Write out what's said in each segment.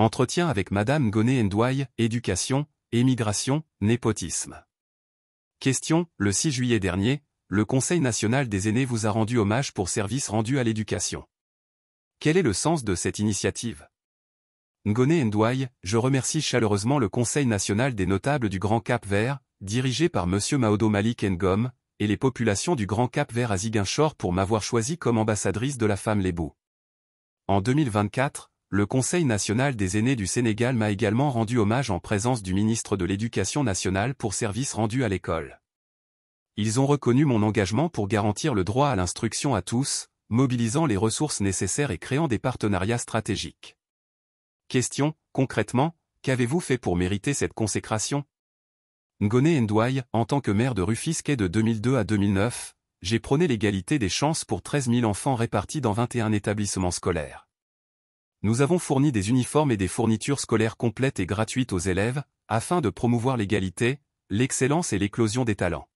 Entretien avec Madame Ngoné Ndouye, éducation, émigration, népotisme. Question, le 6 juillet dernier, le Conseil national des aînés vous a rendu hommage pour services rendus à l'éducation. Quel est le sens de cette initiative? Ngoné Ndouye, je remercie chaleureusement le Conseil national des notables du Grand Cap-Vert, dirigé par M. Maodo Malick Ngom, et les populations du Grand Cap-Vert à Ziguinchor pour m'avoir choisi comme ambassadrice de la femme lébou. En 2024, le Conseil national des aînés du Sénégal m'a également rendu hommage en présence du ministre de l'Éducation nationale pour services rendus à l'école. Ils ont reconnu mon engagement pour garantir le droit à l'instruction à tous, mobilisant les ressources nécessaires et créant des partenariats stratégiques. Question, concrètement, qu'avez-vous fait pour mériter cette consécration? Ngoné Ndouye, en tant que maire de Rufisque de 2002 à 2009, j'ai prôné l'égalité des chances pour 13 000 enfants répartis dans 21 établissements scolaires. Nous avons fourni des uniformes et des fournitures scolaires complètes et gratuites aux élèves, afin de promouvoir l'égalité, l'excellence et l'éclosion des talents.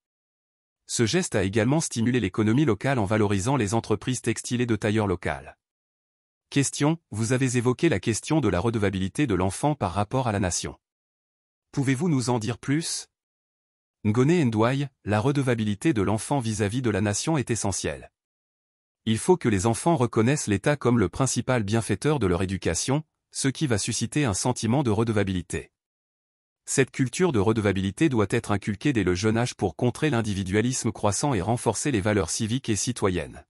Ce geste a également stimulé l'économie locale en valorisant les entreprises textiles et de tailleurs locales. Question, vous avez évoqué la question de la redevabilité de l'enfant par rapport à la nation. Pouvez-vous nous en dire plus? Ngoné Ndouye, la redevabilité de l'enfant vis-à-vis de la nation est essentielle. Il faut que les enfants reconnaissent l'État comme le principal bienfaiteur de leur éducation, ce qui va susciter un sentiment de redevabilité. Cette culture de redevabilité doit être inculquée dès le jeune âge pour contrer l'individualisme croissant et renforcer les valeurs civiques et citoyennes.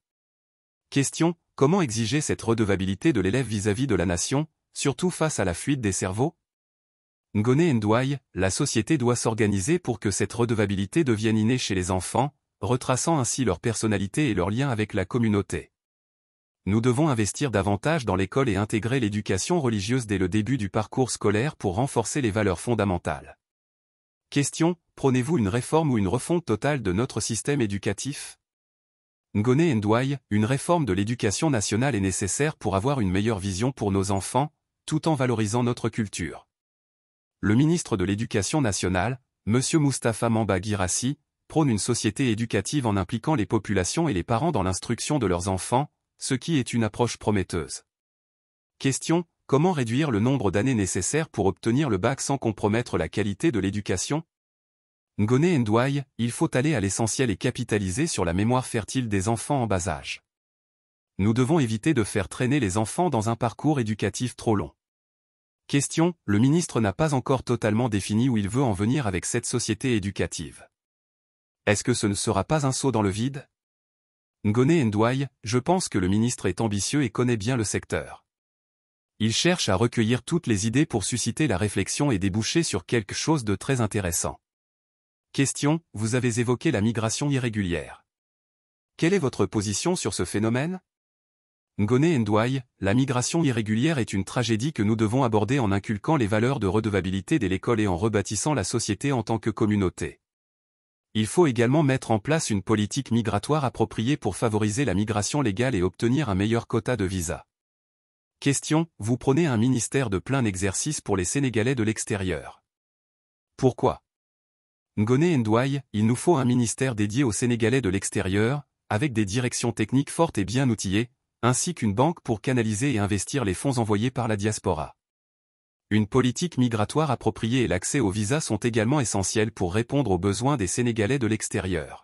Question, comment exiger cette redevabilité de l'élève vis-à-vis de la nation, surtout face à la fuite des cerveaux? Ngoné Ndouye, la société doit s'organiser pour que cette redevabilité devienne innée chez les enfants, retraçant ainsi leur personnalité et leur lien avec la communauté. Nous devons investir davantage dans l'école et intégrer l'éducation religieuse dès le début du parcours scolaire pour renforcer les valeurs fondamentales. Question, prônez-vous une réforme ou une refonte totale de notre système éducatif? Ngoné Ndouye, une réforme de l'éducation nationale est nécessaire pour avoir une meilleure vision pour nos enfants, tout en valorisant notre culture. Le ministre de l'Éducation nationale, M. Moustapha Mamba Guirassi, prône une société éducative en impliquant les populations et les parents dans l'instruction de leurs enfants, ce qui est une approche prometteuse. Question, comment réduire le nombre d'années nécessaires pour obtenir le bac sans compromettre la qualité de l'éducation? Ngoné Ndouye, il faut aller à l'essentiel et capitaliser sur la mémoire fertile des enfants en bas âge. Nous devons éviter de faire traîner les enfants dans un parcours éducatif trop long. Question, le ministre n'a pas encore totalement défini où il veut en venir avec cette société éducative. Est-ce que ce ne sera pas un saut dans le vide? Ngoné Ndouye, je pense que le ministre est ambitieux et connaît bien le secteur. Il cherche à recueillir toutes les idées pour susciter la réflexion et déboucher sur quelque chose de très intéressant. Question, vous avez évoqué la migration irrégulière. Quelle est votre position sur ce phénomène? Ngoné Ndouye, la migration irrégulière est une tragédie que nous devons aborder en inculquant les valeurs de redevabilité dès l'école et en rebâtissant la société en tant que communauté. Il faut également mettre en place une politique migratoire appropriée pour favoriser la migration légale et obtenir un meilleur quota de visas. Question, vous prônez un ministère de plein exercice pour les Sénégalais de l'extérieur. Pourquoi? Ngoné Ndouye, il nous faut un ministère dédié aux Sénégalais de l'extérieur, avec des directions techniques fortes et bien outillées, ainsi qu'une banque pour canaliser et investir les fonds envoyés par la diaspora. Une politique migratoire appropriée et l'accès aux visas sont également essentiels pour répondre aux besoins des Sénégalais de l'extérieur.